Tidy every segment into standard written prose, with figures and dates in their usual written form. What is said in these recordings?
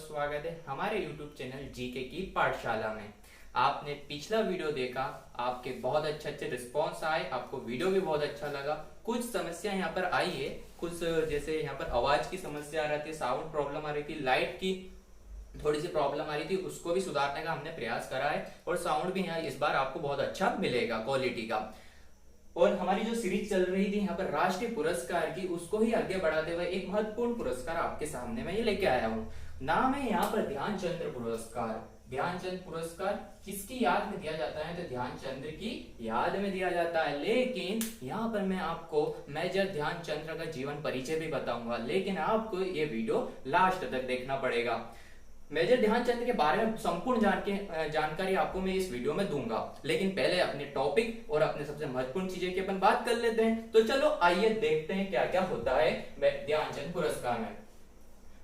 स्वागत है हमारे YouTube चैनल जीके की पाठशाला में। आपने पिछला वीडियो देखा, आपके बहुत अच्छे रिस्पॉन्स आए, आपको वीडियो भी बहुत अच्छा लगा। कुछ समस्या यहाँ पर आई है, कुछ जैसे यहाँ पर आवाज की समस्या आ रही थी, साउंड प्रॉब्लम आ रही थी, लाइट की थोड़ी सी प्रॉब्लम आ रही थी, उसको भी सुधारने का हमने प्रयास करा है और साउंड भी यहाँ इस बार आपको बहुत अच्छा मिलेगा क्वालिटी का। और हमारी जो सीरीज चल रही थी यहाँ पर राष्ट्रीय पुरस्कार की, उसको ही आगे बढ़ाते हुए एक महत्वपूर्ण पुरस्कार आपके सामने मैं ये लेके आया हूँ। नाम है यहाँ पर ध्यानचंद्र पुरस्कार। ध्यानचंद पुरस्कार किसकी याद में दिया जाता है? तो ध्यानचंद्र की याद में दिया जाता है। लेकिन यहाँ पर मैं आपको मेजर ध्यानचंद्र का जीवन परिचय भी बताऊंगा, लेकिन आपको ये वीडियो लास्ट तक देखना पड़ेगा। मेजर ध्यानचंद के बारे में संपूर्ण जानकारी आपको मैं इस वीडियो में दूंगा, लेकिन पहले अपने टॉपिक और अपने सबसे महत्वपूर्ण चीजें की अपन बात कर लेते हैं। तो चलो आइए देखते हैं क्या क्या होता है ध्यानचंद पुरस्कार में।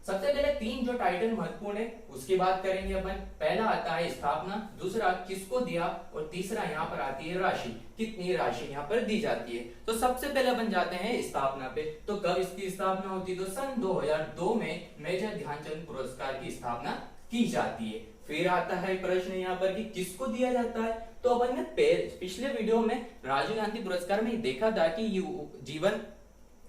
सबसे पहले तीन जो टाइटल महत्वपूर्ण है उसकी बात करेंगे अपन। पहला आता है स्थापना, दूसरा किसको दिया और तीसरा यहाँ पर आती है राशि, कितनी राशि यहाँ पर दी जाती है। तो सबसे पहले अपन जाते हैं स्थापना पे। तो कब इसकी स्थापना होती है? तो सन 2002 में मेजर ध्यानचंद पुरस्कार की स्थापना की जाती है। फिर आता है प्रश्न यहाँ पर कि किसको दिया जाता है। तो अपन ने पिछले वीडियो में राजीव गांधी पुरस्कार में देखा था कि जीवन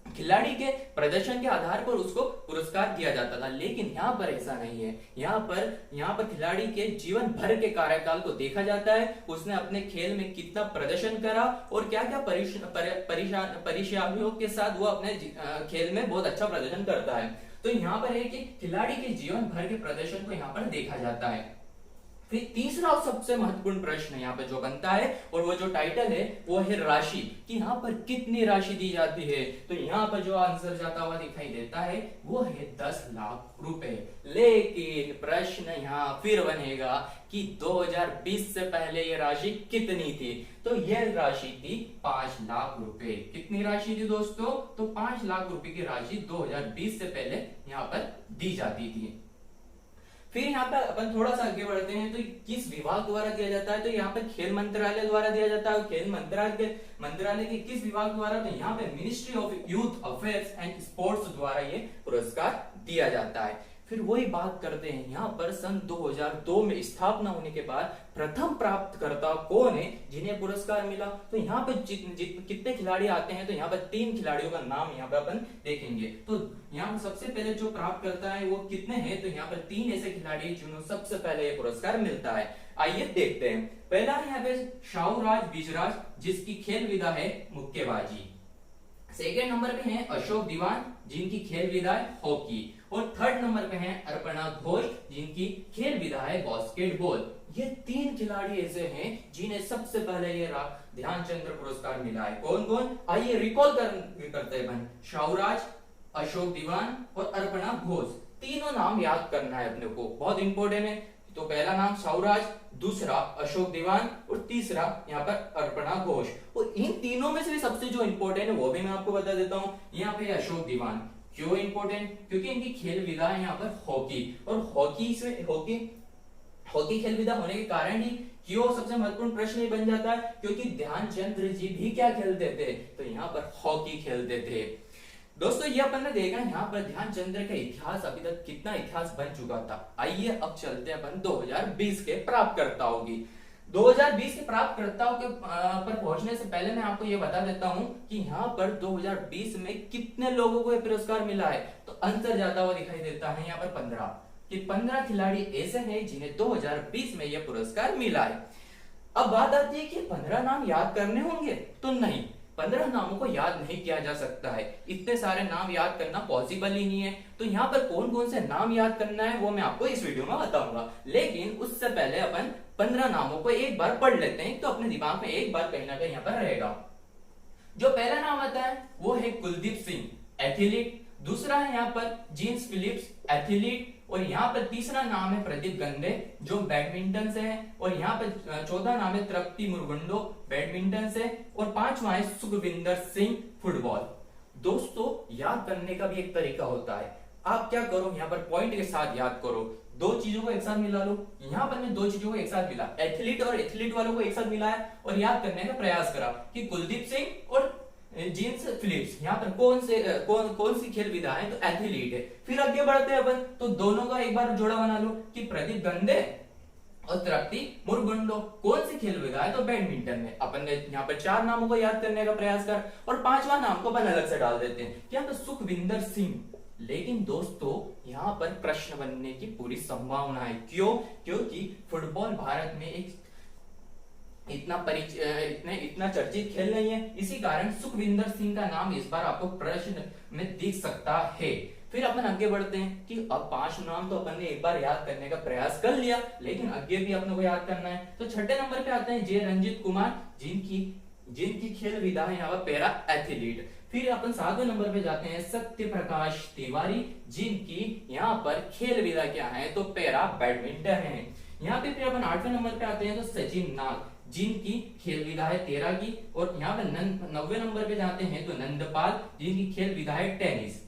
खिलाड़ी के प्रदर्शन के आधार पर उसको पुरस्कार दिया जाता था, लेकिन यहाँ पर ऐसा नहीं है। यहाँ पर खिलाड़ी के जीवन भर के कार्यकाल को देखा जाता है, उसने अपने खेल में कितना प्रदर्शन करा और क्या क्या परेशानियों के साथ वो अपने खेल में बहुत अच्छा प्रदर्शन करता है। तो यहाँ पर है कि खिलाड़ी के जीवन भर के प्रदर्शन को यहाँ पर देखा जाता है। फिर तीसरा और सबसे महत्वपूर्ण प्रश्न यहाँ पे जो बनता है और वो जो टाइटल है वो है राशि, कि यहाँ पर कितनी राशि दी जाती है। तो यहाँ पर जो आंसर जाता हुआ दिखाई देता है वो है 10 लाख रुपए। लेकिन प्रश्न यहाँ फिर बनेगा कि 2020 से पहले ये राशि कितनी थी? तो यह राशि थी 5 लाख रुपए। कितनी राशि थी दोस्तों? तो 5 लाख रुपए की राशि 2020 से पहले यहाँ पर दी जाती थी। फिर यहाँ पे अपन थोड़ा सा आगे बढ़ते हैं। तो किस विभाग द्वारा दिया जाता है? तो यहाँ पे खेल मंत्रालय द्वारा दिया जाता है। खेल मंत्रालय के किस विभाग द्वारा? तो यहाँ पे ministry of youth affairs and sports द्वारा ये पुरस्कार दिया जाता है। फिर वही बात करते हैं, यहाँ पर सन 2002 में स्थापना होने के बाद प्रथम प्राप्तकर्ता कौन है जिन्हें पुरस्कार मिला। तो यहाँ पर कितने खिलाड़ी आते हैं? तो यहाँ पर 3 खिलाड़ियों का नाम यहाँ पर अपन देखेंगे। तो यहाँ सबसे पहले जो प्राप्त करता है वो कितने हैं? तो यहाँ पर 3 ऐसे खिलाड़ी जिन्होंने सबसे पहले ये पुरस्कार मिलता है। आइए देखते हैं। पहला है यहाँ पे शाहूराज बिजराज, जिसकी खेल विधा है मुक्केबाजी। सेकेंड नंबर पे हैं अशोक दीवान, जिनकी खेल विधा है हॉकी। और थर्ड नंबर पे हैं अर्पणा घोष, जिनकी खेल विधा है बास्केटबॉल। ये 3 खिलाड़ी ऐसे हैं जिन्हें सबसे पहले ये ध्यानचंद्र पुरस्कार मिला है। कौन कौन? आइए रिकॉल करते हैं। शाहूराज, अशोक दीवान और अर्पणा घोष, तीनों नाम याद करना है अपने को, बहुत इंपॉर्टेंट है। तो पहला नाम शाहूराज, दूसरा अशोक दीवान और तीसरा यहाँ पर अर्पणा घोष। और इन तीनों में से भी सबसे जो इंपॉर्टेंट है वो भी मैं आपको बता देता हूँ। यहाँ पे अशोक दीवान क्यों इंपॉर्टेंट? क्योंकि इनकी खेल विधा है यहाँ पर हॉकी, और हॉकी खेल विधा होने के कारण ही क्यों सबसे महत्वपूर्ण प्रश्न बन जाता है, क्योंकि ध्यानचंद्र जी भी क्या खेलते थे? तो यहाँ पर हॉकी खेलते थे। दोस्तों ये अपन ने देखा यहाँ पर ध्यानचंद्र का इतिहास, अभी तक कितना इतिहास बन चुका था। आइए अब चलते हैं अपन 2020 के प्राप्तकर्ताओं की। 2020 के प्राप्तकर्ताओं के पर पहुंचने से पहले मैं आपको ये बता देता हूं कि यहाँ पर 2020 में कितने लोगों को ये पुरस्कार मिला है। तो आंसर जाता हुआ दिखाई देता है यहाँ पर 15, कि 15 खिलाड़ी ऐसे हैं जिन्हें 2020 में यह पुरस्कार मिला है। अब बात आती है कि 15 नाम याद करने होंगे? तो नहीं, 15 नामों को याद नहीं किया जा सकता है। इतने सारे नाम याद करना पॉसिबल ही नहीं है। तो यहाँ पर कौन कौन से नाम याद करना है वो मैं आपको इस वीडियो में बताऊंगा, लेकिन उससे पहले अपन 15 नामों को एक बार पढ़ लेते हैं, तो अपने दिमाग में एक बार कहीं ना कहीं यहाँ पर रहेगा। जो पहला नाम आता है वो है कुलदीप सिंह, एथलीट। दूसरा है यहाँ पर जीन्स फिलिप्स, एथलीट। और यहाँ पर तीसरा नाम है प्रदीप गंदे, जो बैडमिंटन से है। और यहाँ पर चौथा नाम है तृप्ति मुरगुंडो, बैडमिंटन से। और 5वां है सुखविंदर सिंह, फुटबॉल। दोस्तों याद करने का भी एक तरीका होता है। आप क्या करो, यहाँ पर पॉइंट के साथ याद करो। 2 चीजों को एक साथ मिला लो। यहाँ पर मैं 2 चीजों को एक साथ मिला, एथलीट और एथलीट वालों को एक साथ मिलाया और याद करने का प्रयास करा कि कुलदीप सिंह और जीन्स फिलिप्स। यहाँ पर कौन सी खेल विधा है? तो एथलीट है। फिर आगे बढ़ते हैं अपन, तो दोनों का एक बार जोड़ा बना लो कि प्रदीप गंदे और तृप्ति मुरगुंडो कौन सी खेल विधा है? तो बैडमिंटन में। अपन ने यहाँ पर 4 नामों को याद करने का प्रयास कर और 5वां नाम को अपन अलग से डाल देते हैं, क्या? तो सुखविंदर सिंह। लेकिन दोस्तों यहाँ पर प्रश्न बनने की पूरी संभावना है। क्यों? क्योंकि फुटबॉल भारत में एक इतना चर्चित खेल नहीं है, इसी कारण सुखविंदर सिंह का नाम इस बार आपको प्रश्न में दिख सकता है। फिर अपन आगे बढ़ते हैं कि अब 5 नाम तो अपन ने एक बार याद करने का प्रयास कर लिया, लेकिन आगे भी अपने को याद करना है। तो छठे नंबर पे आते हैं जे रंजीत कुमार, जिनकी खेल विधा है यहाँ पर पैरा एथलीट। फिर अपन 7वें नंबर पे जाते हैं सत्य प्रकाश तिवारी, जिनकी यहाँ पर खेल विधा क्या है? तो पैरा बैडमिंटन है। यहाँ पे फिर अपन 8वें नंबर पे आते हैं तो सचिन नाग, जिनकी खेल विधा है 13 की। और यहाँ पर 9वें नंबर पे जाते हैं तो नंदपाल, जिनकी खेल विधा है टेनिस।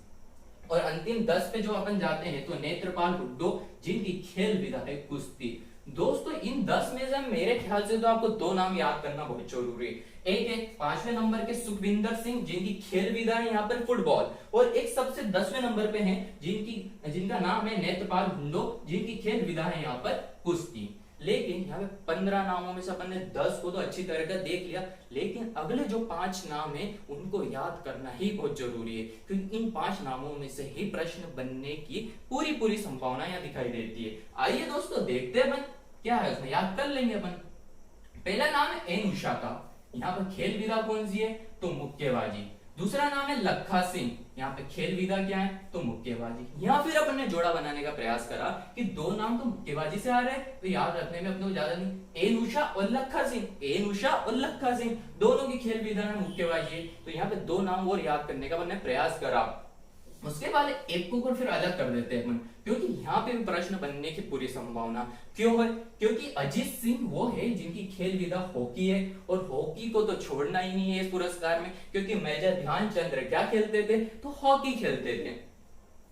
और अंतिम 10 पे जो अपन जाते हैं तो नेत्रपाल हुड्डो, जिनकी खेल विधा है कुश्ती। दोस्तों इन 10 में से मेरे ख्याल से तो आपको 2 नाम याद करना बहुत जरूरी है। एक है 5वें नंबर के सुखविंदर सिंह, जिनकी खेल विधा है यहाँ पर फुटबॉल, और एक सबसे 10वें नंबर पे है जिनका नाम है नेत्रपाल हुड्डो, जिनकी खेल विधा है यहाँ पर कुश्ती। लेकिन यहाँ पे 15 नामों में से अपन ने 10 को तो अच्छी तरह का देख लिया, लेकिन अगले जो 5 नाम है उनको याद करना ही बहुत जरूरी है, क्योंकि इन 5 नामों में से ही प्रश्न बनने की पूरी संभावना यहाँ दिखाई देती है। आइए दोस्तों देखते हैं अपन क्या है उसमें, याद कर लेंगे अपन। पहला नाम है एन उषा का, यहाँ पर खेल विधा कौन सी है? तो मुक्केबाजी। दूसरा नाम है लखा सिंह, यहाँ पे खेल विधा क्या है? तो मुक्केबाजी। यहाँ फिर अपन ने जोड़ा बनाने का प्रयास करा कि 2 नाम तो मुक्केबाजी से आ रहे हैं, तो याद रखने में अपने को ज्यादा नहीं, एन उषा और लखा सिंह, एन उषा और लखा सिंह दोनों की खेल विधा में मुक्केबाजी है। तो यहाँ पे 2 नाम और याद करने का अपन ने प्रयास करा। उसके बाद एक को फिर अलग कर देते हैं अपन, क्योंकि यहाँ पे भी प्रश्न बनने की पूरी संभावना क्यों है? क्योंकि अजीत सिंह वो है जिनकी खेल विधा हॉकी है, और हॉकी को तो छोड़ना ही नहीं है इस पुरस्कार में, क्योंकि मेजर ध्यानचंद क्या खेलते थे? तो हॉकी खेलते थे।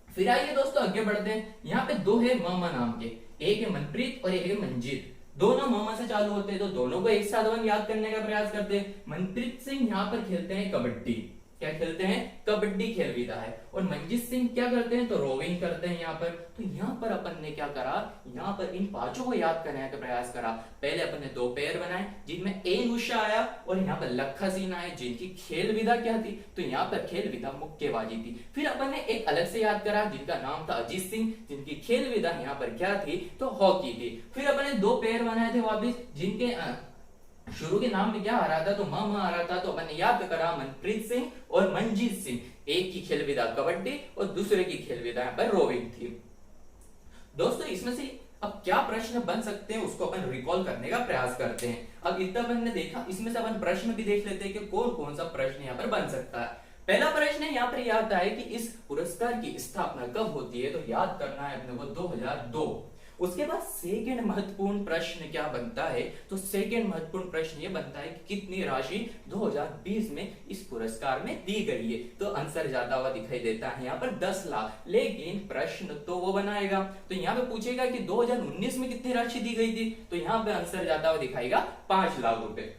फिर आइए दोस्तों आगे बढ़ते हैं। यहाँ पे 2 है मामा नाम के, एक है मनप्रीत और एक है मंजीत। दोनों मामा से चालू होते हैं, तो दोनों को एक साथ अपन याद करने का प्रयास करते हैं। मनप्रीत सिंह यहाँ पर खेलते हैं कबड्डी, क्या खेलते हैं? कबड्डी खेल विधा है। और मंजीत सिंह क्या करते हैं? तो रोविंग करते हैं यहाँ पर। तो यहाँ पर अपन ने क्या करा? यहाँ पर इन 5 को याद करने का प्रयास करा। पहले अपन ने 2 पेयर बनाए, जिनमें एन उषा आया और यहाँ पर लखा सिंह आए, जिनकी खेल विधा क्या थी? तो यहाँ पर खेल विधा मुक्केबाजी थी। फिर अपन ने एक अलग से याद करा, जिनका नाम था अजीत सिंह, जिनकी खेल विधा यहाँ पर क्या थी? तो हॉकी थी। फिर अपन ने 2 पेयर बनाए थे वापिस, जिनके शुरू के नाम में क्या आ रहा था? तो मामा आ रहा था। तो अपन ने याद करा मनप्रीत सिंह और मंजीत सिंह, एक की खेल विधा कबड्डी और दूसरे की खेल विधा यहाँ पर रोविंग थी। दोस्तों इसमें से अब क्या प्रश्न बन सकते हैं उसको अपन रिकॉल करने का प्रयास करते हैं। अब इतना अपन ने देखा, इसमें से अपन प्रश्न भी देख लेते हैं कि कौन कौन सा प्रश्न यहाँ पर बन सकता है। पहला प्रश्न है यहाँ पर यह आता है कि इस पुरस्कार की स्थापना कब होती है? तो याद करना है अपने को 2002। उसके बाद सेकंड महत्वपूर्ण प्रश्न क्या बनता है? तो सेकंड महत्वपूर्ण प्रश्न ये बनता है कि कितनी राशि 2020 में इस पुरस्कार में दी गई है? तो आंसर ज्यादा हुआ दिखाई देता है यहाँ पर 10 लाख, लेकिन प्रश्न तो वो बनाएगा, तो यहाँ पे पूछेगा कि 2019 में कितनी राशि दी गई थी? तो यहाँ पे आंसर ज्यादा हुआ दिखाएगा 5 लाख रुपए।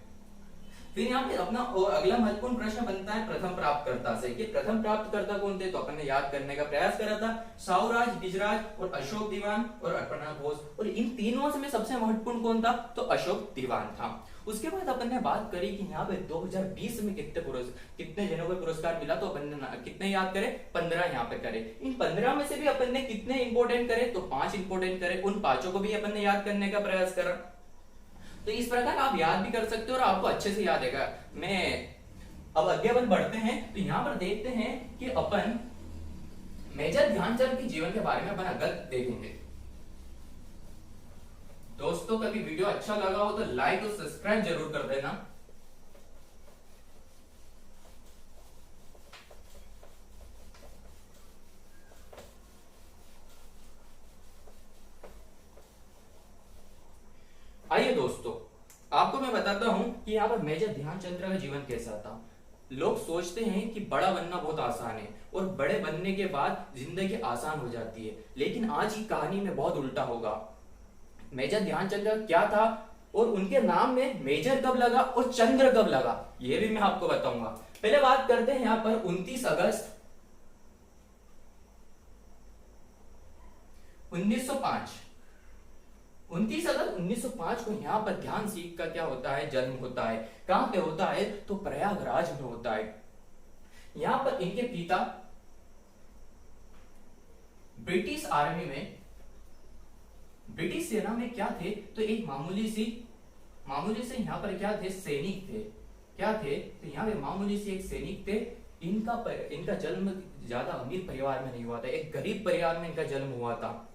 फिर यहाँ पे अपना अगला महत्वपूर्ण प्रश्न बनता है प्रथम प्राप्तकर्ता से, कि प्रथम प्राप्तकर्ता कौन थे? तो अपन ने याद करने का प्रयास करा था, साउराज गिजराज और अशोक दीवान और अर्पणा घोष, और इन तीनों में सबसे महत्वपूर्ण कौन था? तो अशोक दीवान था। उसके बाद अपन ने बात करी कि यहाँ पे 2020 में कितने जनों को पुरस्कार मिला? तो अपन ने कितने याद करे? 15 यहाँ पे करे। इन 15 में से भी अपन ने कितने इंपोर्टेंट करे? तो 5 इंपोर्टेंट करे। उन 5 को भी अपन ने याद करने का प्रयास करा। तो इस प्रकार आप याद भी कर सकते हो और आपको अच्छे से याद आएगा। अब आगे अपन बढ़ते हैं, तो यहाँ पर देखते हैं कि अपन मेजर ध्यानचंद के जीवन के बारे में अपन अगर देखेंगे। दोस्तों कभी वीडियो अच्छा लगा हो तो लाइक और सब्सक्राइब जरूर कर देना। आइए दोस्तों आपको मैं बताता हूं कि यहाँ पर मेजर ध्यानचंद का जीवन कैसा था। लोग सोचते हैं कि बड़ा बनना बहुत आसान है और बड़े बनने के बाद जिंदगी आसान हो जाती है, लेकिन आज की कहानी में बहुत उल्टा होगा। मेजर ध्यानचंद क्या था? और उनके नाम में मेजर कब लगा और चंद्र कब लगा, ये भी मैं आपको बताऊंगा। पहले बात करते हैं यहां पर 29 अगस्त 1905। 29 अगस्त 1905 को यहां पर ध्यान सिंह का क्या होता है, जन्म होता है। कहां पे होता है, तो प्रयागराज में होता है। यहां पर इनके पिता ब्रिटिश आर्मी में, ब्रिटिश सेना में क्या थे, तो एक मामूली से यहां पर क्या थे, सैनिक थे। क्या थे, तो यहां पे मामूली से एक सैनिक थे। इनका जन्म ज्यादा अमीर परिवार में नहीं हुआ था, एक गरीब परिवार में इनका जन्म हुआ था।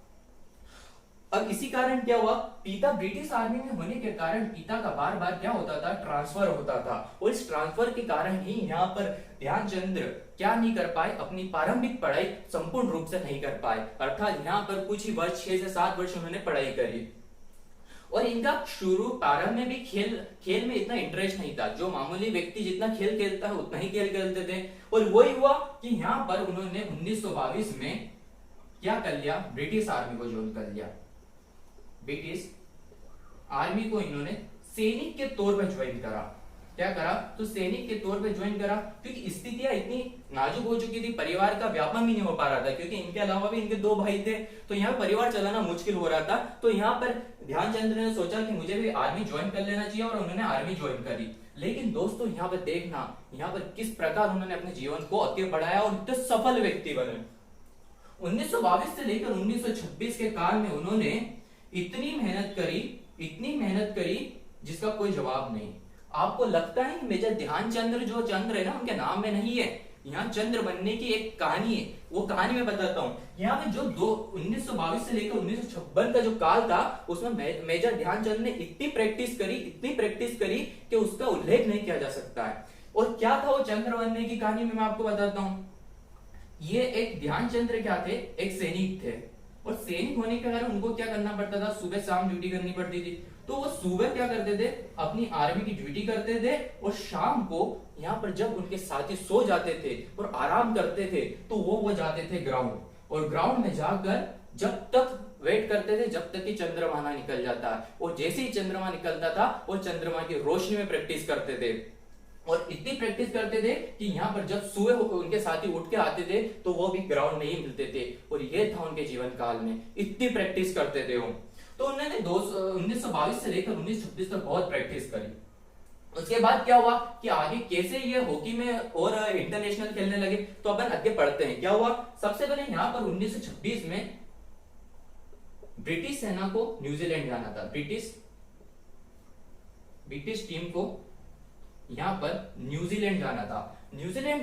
अब इसी कारण क्या हुआ, पिता ब्रिटिश आर्मी में होने के कारण पिता का बार बार क्या होता था, ट्रांसफर होता था। और इस ट्रांसफर के कारण ही यहाँ पर ध्यानचंद्र क्या नहीं कर पाए, अपनी प्रारंभिक पढ़ाई संपूर्ण रूप से नहीं कर पाए। अर्थात यहाँ पर कुछ ही वर्ष, 6 से 7 वर्ष उन्होंने पढ़ाई करी। और इनका शुरू प्रारंभ में भी खेल में इतना इंटरेस्ट नहीं था। जो मामूली व्यक्ति जितना खेल खेलता है उतना ही खेल खेलते थे। और वही हुआ कि यहाँ पर उन्होंने 1922 में क्या कर लिया, ब्रिटिश आर्मी को ज्वाइन कर लिया। ब्रिटिश आर्मी को इन्होंने सैनिक के तौर पर ज्वाइन करा। क्या करा, तो सैनिक के तौर पर ज्वाइन करा, क्योंकि स्थितियां इतनी नाजुक हो चुकी थी, परिवार का व्यापन भी नहीं हो पा रहा था, क्योंकि इनके अलावा भी इनके 2 भाई थे, तो यहाँ परिवार चलाना मुश्किल हो रहा था। तो यहाँ पर ध्यानचंद्र ने सोचा कि मुझे भी आर्मी ज्वाइन कर लेना चाहिए, और उन्होंने आर्मी ज्वाइन करी। लेकिन दोस्तों यहाँ पर देखना, यहाँ पर किस प्रकार उन्होंने अपने जीवन को आगे बढ़ाया और इतने सफल व्यक्ति बने। 1922 से लेकर 1926 के काल में उन्होंने इतनी मेहनत करी जिसका कोई जवाब नहीं। आपको लगता है कि मेजर ध्यानचंद्र जो चंद्र है ना, उनके नाम में नहीं है। यहाँ चंद्र बनने की एक कहानी है, वो कहानी मैं बताता हूँ। यहाँ पे जो 1922 से लेकर 1956 का जो काल था, उसमें मेजर ध्यानचंद ने इतनी प्रैक्टिस करी कि उसका उल्लेख नहीं किया जा सकता है। और क्या था वो चंद्र बनने की कहानी में, मैं आपको बताता हूँ। ये एक ध्यानचंद्र क्या थे, एक सैनिक थे। और सैनिक होने के कारण उनको क्या करना पड़ता था, सुबह शाम ड्यूटी करनी पड़ती थी। तो वो सुबह क्या करते थे, अपनी आर्मी की ड्यूटी करते थे, और शाम को यहाँ पर जब उनके साथी सो जाते थे और आराम करते थे, तो वो जाते थे ग्राउंड, और ग्राउंड में जाकर जब तक वेट करते थे जब तक कि चंद्रमा ना निकल जाता है। और जैसे ही चंद्रमा निकलता था, वो चंद्रमा की रोशनी में प्रैक्टिस करते थे। और इतनी प्रैक्टिस करते थे कि यहाँ पर जब सुबह उनके साथी उठ के आते थे, तो वो भी ग्राउंड में ही मिलते थे। और ये था उनके जीवन काल में, इतनी प्रैक्टिस करते थे वो। तो उन्होंने 1922 से लेकर 1926 तक बहुत प्रैक्टिस करी। उसके बाद क्या हुआ कि आगे कैसे ये हॉकी में और इंटरनेशनल खेलने लगे, तो अपन आगे पढ़ते हैं। क्या हुआ, सबसे पहले यहाँ पर 1926 में ब्रिटिश सेना को न्यूजीलैंड जाना था। ब्रिटिश टीम को यहाँ पर न्यूजीलैंड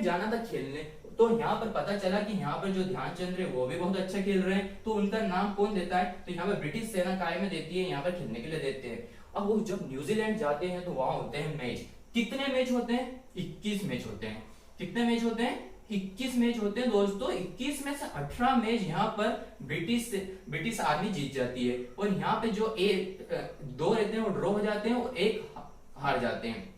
जाना था खेलने। तो यहाँ पर पता चला कि यहाँ पर जो ध्यानचंद्र है वो भी बहुत अच्छा खेल रहे हैं, तो उनका नाम कौन देता है, तो यहाँ पर ब्रिटिश सेना काय में देती है, यहाँ पर खेलने के लिए देते हैं। अब वो जब न्यूजीलैंड जाते हैं तो वहां होते हैं मैच। कितने मैच होते हैं, 21 मैच होते हैं। कितने मैच होते हैं, 21 मैच होते हैं दोस्तों। 21 में से 18 मैच यहाँ पर ब्रिटिश आर्मी जीत जाती है, और यहाँ पे जो 2 रहते हैं वो ड्रॉ हो जाते हैं, और 1 हार जाते हैं।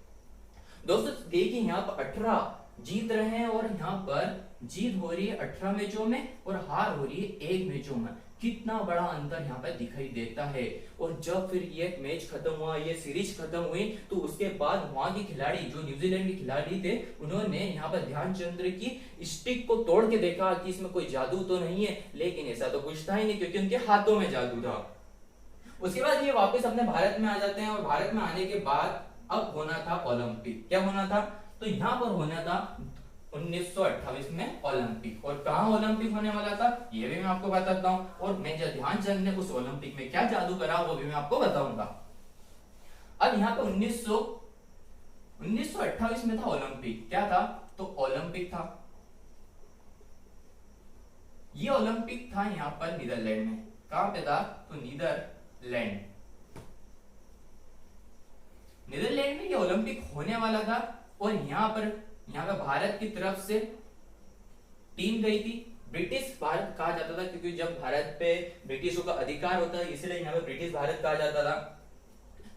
दोस्तों देखिए यहाँ पर 18 जीत रहे हैं, और यहाँ पर जीत हो रही है 18 मैचों में, और हार हो रही है 1 मैचों में। कितना बड़ा अंतर यहाँ पर दिखाई देता है। और जब फिर ये मैच खत्म हुआ, ये सीरीज खत्म हुई, तो उसके बाद वहां के खिलाड़ी, जो न्यूजीलैंड के खिलाड़ी थे, उन्होंने यहाँ पर ध्यानचंद्र की स्टिक को तोड़ के देखा कि इसमें कोई जादू तो नहीं है, लेकिन ऐसा तो कुछ था ही नहीं, क्योंकि उनके हाथों में जादू था। उसके बाद ये वापस अपने भारत में आ जाते हैं, और भारत में आने के बाद अब होना था ओलंपिक। क्या होना था, तो यहाँ पर होना था 1928 में ओलंपिक। और कहाँ ओलंपिक होने वाला था, ये भी मैं आपको बताता हूँ। और मेजर ध्यानचंद ने उस ओलंपिक में क्या जादू करा, वो भी मैं आपको बताऊंगा। अब यहाँ पर 1928 में था ओलंपिक। क्या था, तो ओलंपिक था। ये ओलंपिक था यहाँ पर नीदरलैंड में। कहां पे था, तो नीदरलैंड में ये ओलंपिक होने वाला था। और यहाँ पर भारत की तरफ से टीम गई थी। ब्रिटिश भारत कहा जाता था, क्योंकि जब भारत पे ब्रिटिशों का अधिकार होता है, इसलिए यहाँ पे ब्रिटिश भारत कहा जाता था।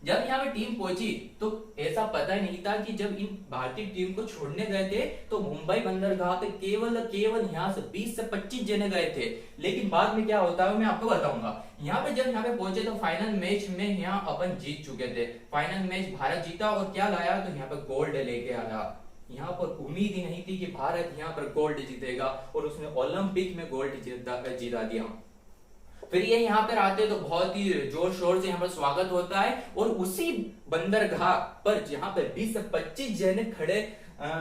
जब यहाँ पे टीम पहुंची तो ऐसा पता ही नहीं था कि जब इन भारतीय टीम को छोड़ने गए थे तो मुंबई बंदरगाह पे केवल केवल यहाँ से 20 से 25 जने गए थे। लेकिन बाद में क्या होता है मैं आपको बताऊंगा। यहाँ पे जब यहाँ पे पहुंचे तो फाइनल मैच में यहाँ अपन जीत चुके थे। फाइनल मैच भारत जीता और क्या लाया, तो यहाँ पे गोल्ड लेके आया। यहाँ पर उम्मीद ही नहीं थी कि भारत यहाँ पर गोल्ड जीतेगा और उसने ओलंपिक में गोल्ड जीता दिया। फिर ये यहाँ पर आते तो बहुत ही जोर शोर से यहाँ पर स्वागत होता है और उसी बंदरगाह पर जहाँ पर 20 से 25 जने खड़े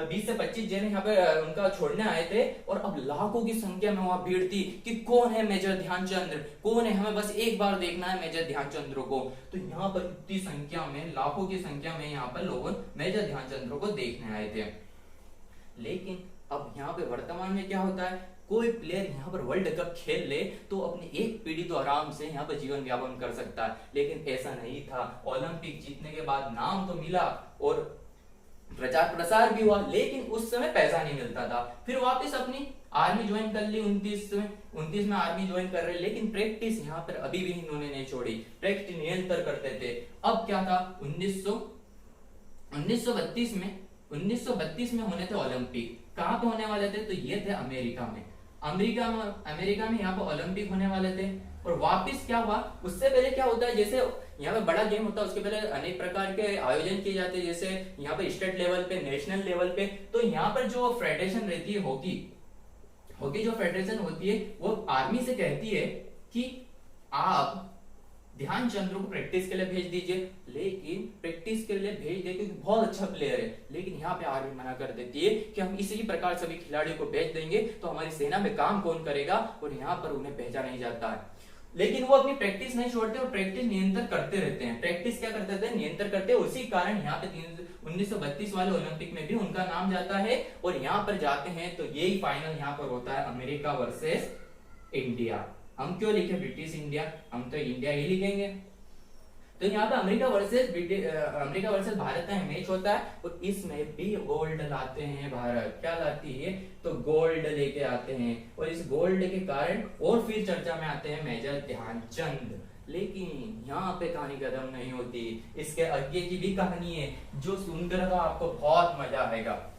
20 से 25 जने यहाँ पे उनका छोड़ने आए थे और अब लाखों की संख्या में वहां भीड़ थी कि कौन है मेजर ध्यानचंद, कौन है, हमें बस एक बार देखना है मेजर ध्यानचंद को। तो यहाँ पर इतनी संख्या में, लाखों की संख्या में यहाँ पर लोग मेजर ध्यानचंद को देखने आए थे। लेकिन अब यहाँ पे वर्तमान में क्या होता है, कोई प्लेयर यहाँ पर वर्ल्ड कप खेल ले तो अपनी एक पीढ़ी तो आराम से यहाँ पर जीवन यापन कर सकता है, लेकिन ऐसा नहीं था। ओलंपिक जीतने के बाद नाम तो मिला और प्रचार प्रसार भी हुआ, लेकिन उस समय पैसा नहीं मिलता था। फिर वापस अपनी आर्मी ज्वाइन कर ली, 29 में आर्मी ज्वाइन कर रहे, लेकिन प्रैक्टिस यहाँ पर अभी भी इन्होंने नहीं छोड़ी, प्रैक्टिस निरंतर करते थे। अब क्या था, 1932 में होने थे ओलंपिक। कहाँ पे होने वाले थे, तो ये थे अमेरिका में। अमेरिका में यहाँ पे ओलंपिक होने वाले थे। और वापस क्या हुआ, उससे पहले क्या होता है, जैसे यहाँ पे बड़ा गेम होता है उसके पहले अनेक प्रकार के आयोजन किए जाते हैं, जैसे यहाँ पे स्टेट लेवल पे, नेशनल लेवल पे। तो यहाँ पर जो फेडरेशन रहती है हॉकी जो फेडरेशन होती है वो आर्मी से कहती है कि आप ध्यानचंद को प्रैक्टिस के लिए भेज दीजिए, लेकिन प्रैक्टिस के लिए भेज दे क्योंकि बहुत अच्छा प्लेयर है, लेकिन यहाँ पे आर्मी मना कर देती है कि हम इसी प्रकार सभी खिलाड़ियों को भेज देंगे तो हमारी सेना में काम कौन करेगा, और यहाँ पर उन्हें भेजा नहीं जाता है। लेकिन वो अपनी प्रैक्टिस नहीं छोड़ते और प्रैक्टिस निरंतर करते रहते हैं। प्रैक्टिस क्या करते थे, निरंतर करते हैं। उसी कारण यहाँ पे 1932 वाले ओलंपिक में भी उनका नाम जाता है और यहाँ पर जाते हैं तो यही फाइनल यहाँ पर होता है, अमेरिका वर्सेस इंडिया। हम क्यों लिखे ब्रिटिश इंडिया, हम तो इंडिया ही लिखेंगे। तो यहाँ पे अमेरिका वर्सेस भारत का मैच होता है और इसमें भी गोल्ड लाते हैं भारत। क्या लाती है, तो गोल्ड लेके आते हैं और इस गोल्ड के कारण और फिर चर्चा में आते हैं मेजर ध्यानचंद। लेकिन यहाँ पे कहानी खत्म नहीं होती, इसके आगे की भी कहानी है जो सुनकर तो आपको बहुत मजा आएगा।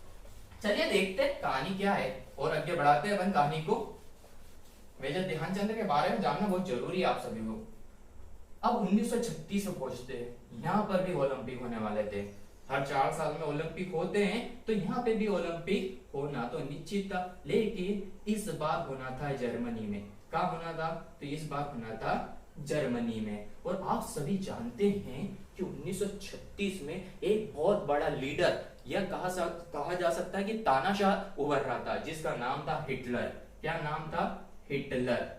चलिए देखते हैं कहानी क्या है और आगे बढ़ाते हैं अपन कहानी को। मेजर ध्यानचंद के बारे में जानना बहुत जरूरी है आप सभी को। अब 1936 में पहुंचते हैं, यहाँ पर भी ओलंपिक होने वाले थे। हर 4 साल में ओलंपिक होते हैं, तो यहाँ पे भी ओलंपिक होना तो निश्चित था, लेकिन इस बार होना था जर्मनी में। कहाँ होना था, तो इस बार होना था जर्मनी में। और आप सभी जानते हैं कि 1936 में एक बहुत बड़ा लीडर, यह कहा जा सकता है कि तानाशाह उभर रहा था, जिसका नाम था हिटलर। क्या नाम था, हिटलर।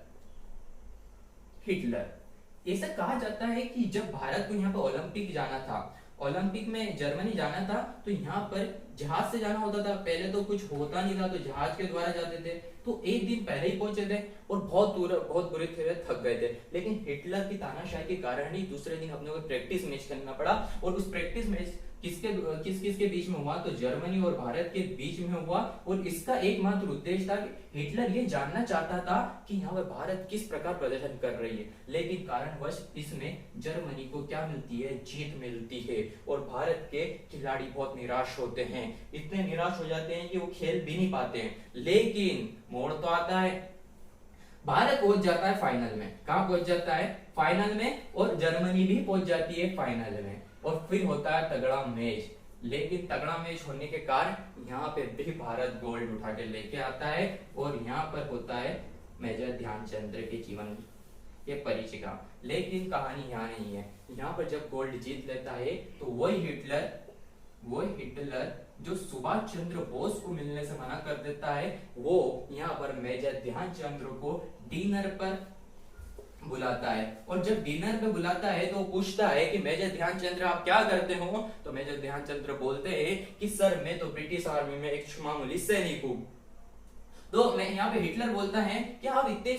ऐसा कहा जाता है कि जब भारत को यहाँ पर ओलंपिक जाना था, ओलंपिक में जर्मनी जाना था, तो यहाँ पर जहाज से जाना होता था। पहले तो कुछ होता नहीं था तो जहाज के द्वारा जाते थे। तो एक दिन पहले ही पहुंचे थे और बहुत बुरे थे, थक गए थे। लेकिन हिटलर की तानाशाही के कारण ही दूसरे दिन अपने को प्रैक्टिस मैच करना पड़ा। और उस प्रैक्टिस मैच किसके बीच में हुआ, तो जर्मनी और भारत के बीच में हुआ। और इसका एकमात्र उद्देश्य था कि हिटलर ये जानना चाहता था कि यहाँ पर भारत किस प्रकार प्रदर्शन कर रही है, लेकिन कारणवश इसमें जर्मनी को क्या मिलती है, जीत मिलती है। और भारत के खिलाड़ी बहुत निराश होते हैं, इतने निराश हो जाते हैं कि वो खेल भी नहीं पाते हैं। लेकिन मोड़ तो आता है, भारत पहुंच जाता है फाइनल में। कहां पहुंच जाता है, फाइनल में। और जर्मनी भी पहुंच जाती है फाइनल में। और फिर होता है तगड़ा मैच। लेकिन तगड़ा मैच होने के कारण यहाँ पे भी भारत गोल्ड उठा के लेके आता है। और यहाँ पर होता है मेजर ध्यानचंद के जीवन के परिचय का। लेकिन कहानी यहाँ नहीं है। यहाँ पर जब गोल्ड जीत लेता है तो वही हिटलर जो सुभाष चंद्र बोस को मिलने से मना कर देता है, वो यहाँ पर मेजर ध्यानचंद को डिनर पर बुलाता है। और जब डिनर पे बुलाता है तो पूछता है कि मेजर ध्यानचंद आप क्या करते हो। तो मेजर ध्यानचंद बोलते हैं कि सर मैं तो ब्रिटिश आर्मी में एक मामूली सैनिक हूँ। तो मैं यहाँ पे हिटलर बोलता है कि आप इतने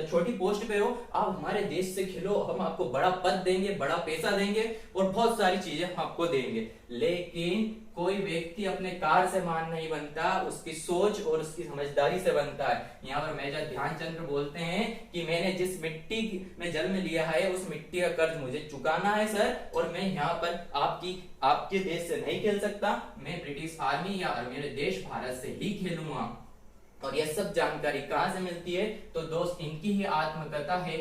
छोटी पोस्ट पे हो, आप हमारे देश से खेलो, हम आपको बड़ा पद देंगे, बड़ा पैसा देंगे और बहुत सारी चीजें हम आपको देंगे। लेकिन कोई व्यक्ति अपने कार्य से महान नहीं बनता, उसकी सोच और उसकी समझदारी से बनता है। यहाँ पर मेजर ध्यानचंद बोलते हैं कि मैंने जिस मिट्टी में जन्म लिया है उस मिट्टी का कर्ज मुझे चुकाना है सर, और मैं यहाँ पर आपके देश से नहीं खेल सकता, मैं ब्रिटिश आर्मी या मेरे देश भारत से ही खेलूंगा। और यह सब जानकारी कहां से मिलती है? तो दोस्त इनकी ही आत्मकथा है,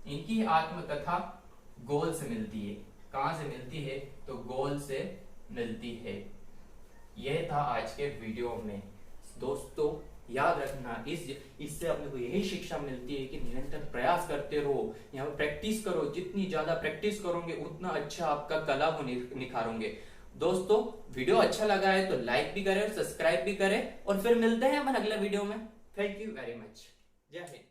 इनकी ही आत्मकथा गोल से मिलती है। कहां से मिलती है? तो गोल से मिलती है। यह था आज के वीडियो में। दोस्तों याद रखना, इससे अपने को यही शिक्षा मिलती है कि निरंतर प्रयास करते रहो, यहाँ पर प्रैक्टिस करो, जितनी ज्यादा प्रैक्टिस करोगे उतना अच्छा आपका कला को निखारोगे। दोस्तों वीडियो अच्छा लगा है तो लाइक भी करें और सब्सक्राइब भी करें, और फिर मिलते हैं अपन अगले वीडियो में। Thank you very much. जय हिंद।